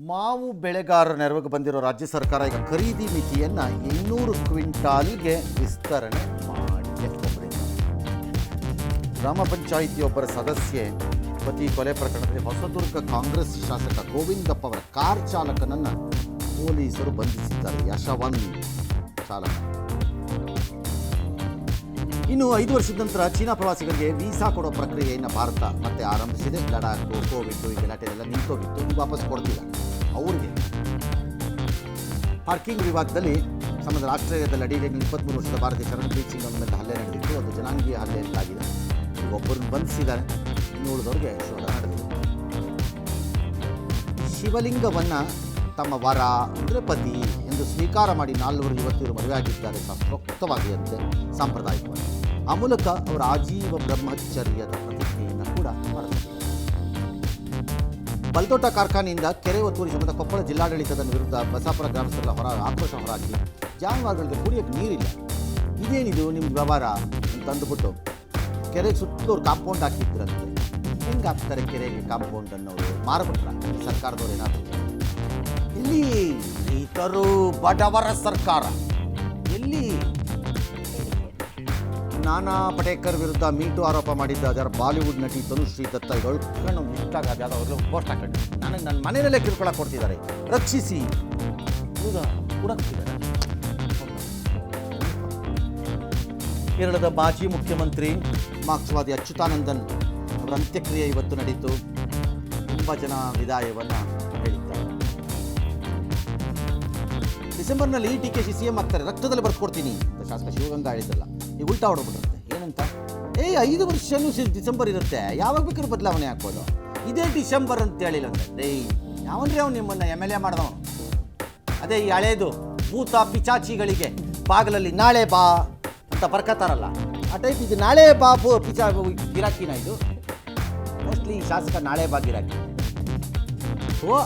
ಮಾವು ಬೆಳೆಗಾರರ ನೆರವಿಗೆ ಬಂದಿರೋ ರಾಜ್ಯ ಸರ್ಕಾರ ಈಗ ಖರೀದಿ ಮಿತಿಯನ್ನು 200 ಕ್ವಿಂಟಾಲ್ಗೆ ವಿಸ್ತರಣೆ ಮಾಡಿದೆ. ಗ್ರಾಮ ಪಂಚಾಯಿತಿಯೊಬ್ಬರ ಸದಸ್ಯೆ ಪತಿ ಕೊಲೆ ಪ್ರಕರಣದಲ್ಲಿ ಹೊಸದುರ್ಗ ಕಾಂಗ್ರೆಸ್ ಶಾಸಕ ಗೋವಿಂದಪ್ಪ ಅವರ ಕಾರ್ ಚಾಲಕನನ್ನು ಪೊಲೀಸರು ಬಂಧಿಸಿದ್ದಾರೆ. ಯಶವಂತ್ ಚಾಲಕ. ಇನ್ನು 5 ವರ್ಷದ ನಂತರ ಚೀನಾ ಪ್ರವಾಸಿಗರಿಗೆ ವೀಸಾ ಕೊಡೋ ಪ್ರಕ್ರಿಯೆಯನ್ನು ಭಾರತ ಮತ್ತೆ ಆರಂಭಿಸಿದೆ. ಲಡಾಖ್, ಕೋವಿಡ್ ಈ ಗಲಾಟೆಲ್ಲ ನಿಂತೋಗಿತ್ತು, ವಾಪಸ್ ಕೊಡ್ತಿಲ್ಲ ಅವ್ರಿಗೆ. ಪಾರ್ಕಿಂಗ್ ವಿವಾದದಲ್ಲಿ ಸಂಬಂಧ ಆಸ್ಟ್ರೇಲಿಯಾದಲ್ಲಿ ಅಡಿಯಲ್ಲಿ 23 ವರ್ಷದ ಭಾರತೀಯ ಶರಣಪ್ರೀತ್ ಸಿಂಗ್ ಅವರ ಮೇಲೆ ಹಲ್ಲೆ ನಡೆದಿತ್ತು. ಅದು ಜನಾಂಗೀಯ ಹಲ್ಲೆ ಎಂದಾಗಿದೆ. ಒಬ್ಬರನ್ನು ಬಂಧಿಸಿದ್ದಾರೆ, ಇನ್ನು ಉಳಿದವರಿಗೆ ಶೋಧ ನಡೆದಿದೆ. ಶಿವಲಿಂಗವನ್ನು ತಮ್ಮ ವರ ಅಂದರೆ ಪತಿ ಎಂದು ಸ್ವೀಕಾರ ಮಾಡಿ 4 ಯುವತಿಯರು ಮದುವೆಯಾಗಿದ್ದಾರೆ ಶಾಸ್ತ್ರೋಕ್ತವಾಗಿಯಂತೆ ಸಾಂಪ್ರದಾಯಿಕವಾಗಿ. ಆ ಮೂಲಕ ಅವರ ಆಜೀವ ಬ್ರಹ್ಮಚರ್ಯದ ಪ್ರತಿಜ್ಞೆಯನ್ನು ಕೂಡ ಮಾಡಿದ್ದಾರೆ. ಬಲ್ದೋಟ ಕಾರ್ಖಾನೆಯಿಂದ ಕೆರೆ ಒತ್ತುವರಿ ಸಂಬಂಧ ಕೊಪ್ಪಳ ಜಿಲ್ಲಾಡಳಿತದ ವಿರುದ್ಧ ಬಸಾಪುರ ಗ್ರಾಮಸ್ಥರ ಆಕ್ರೋಶ ಹೊರಹಾಕಿ ಜಾನುವಾರುಗಳಿಗೆ ಕುಡಿಯೋಕ್ಕೆ ನೀರಿಲ್ಲ, ಇದೇನಿದು ನಿಮ್ಮ ವ್ಯವಹಾರ ಅಂತ ಅಂದುಬಿಟ್ಟು ಕೆರೆಗೆ ಸುತ್ತಲೂ ಕಾಂಪೌಂಡ್ ಹಾಕಿದ್ರಂತೆ. ಹೆಂಗೆ ಹಾಕ್ತಾರೆ ಕೆರೆಗೆ ಕಾಂಪೌಂಡ್ ಅನ್ನೋರು? ಮಾರ್ಬಿಟ್ರ ಸರ್ಕಾರದವ್ರು ಏನಾದರೂ? ಇಲ್ಲಿ ರೈತರು ಬಡವರ ಸರ್ಕಾರ ಎಲ್ಲಿ? ನಾನಾ ಪಟೇಕರ್ ವಿರುದ್ಧ ಮೀಟು ಆರೋಪ ಮಾಡಿದ್ದ ಅದರ ಬಾಲಿವುಡ್ ನಟಿ ತನುಶ್ರೀ ದತ್ತ ಇದಳು ಇನ್ಸ್ಟಾಗ್ರಾಮ್ ಯಾವುದೋ ಪೋಸ್ಟ್ ಹಾಕೊಂಡು ನನಗೆ ನನ್ನ ಮನೆಯಲ್ಲೇ ಕಿರ್ಕೊಳಕ್ಕೆ ಕೊಡ್ತಿದ್ದಾರೆ, ರಕ್ಷಿಸಿ ಕೊಡ್ತಿದ್ದಾರೆ. ಕೇರಳದ ಮಾಜಿ ಮುಖ್ಯಮಂತ್ರಿ ಮಾರ್ಕ್ಸ್ವಾದಿ ಅಚ್ಯುತಾನಂದನ್ ಅವರ ಅಂತ್ಯಕ್ರಿಯೆ ಇವತ್ತು ನಡೀತು. ತುಂಬ ಜನ ವಿದಾಯವನ್ನು ಹೇಳಿದ್ದಾರೆ. ಡಿಸೆಂಬರ್ನಲ್ಲಿ ಡಿಕೆಶಿ ಸಿಎಂ ಆಗ್ತಾರೆ, ರಕ್ತದಲ್ಲಿ ಬರ್ಕೊಡ್ತೀನಿ ಅಂತ ಶಾಸಕ ಶಿವಗಂಗಾ ಹೇಳಿದ್ದಲ್ಲ, ಈಗ ಉಲ್ಟಾ ಹೊಡಬಿಟ್ಟಿರುತ್ತೆ. ಏನಂತ? 5 ವರ್ಷನೂ ಡಿಸೆಂಬರ್ ಇರುತ್ತೆ, ಯಾವಾಗ ಬೇಕಾದ್ರೂ ಬದಲಾವಣೆ ಹಾಕ್ಬೋದು. ಇದೇ ಡಿಸೆಂಬರ್ ಅಂತ ಹೇಳಿಲ್ಲ ಅಂದರೆ ಯಾವನ್ರಿ ಅವ್ನು ನಿಮ್ಮನ್ನು MLA ಮಾಡಿದವನು? ಅದೇ ಈ ಹಳೇದು ಭೂತ ಪಿಚಾಚಿಗಳಿಗೆ ಬಾಗಿಲಲ್ಲಿ ನಾಳೆ ಬಾ ಅಂತ ಬರ್ಕತ್ತಾರಲ್ಲ, ಆ ಟೈಪ್ ಇದು ನಾಳೆ ಬಾ ಗಿರಾಕಿನ ಇದು. ಮೋಸ್ಟ್ಲಿ ಈ ಶಾಸಕ ನಾಳೆ ಬಾ ಗಿರಾಕಿ. ಓ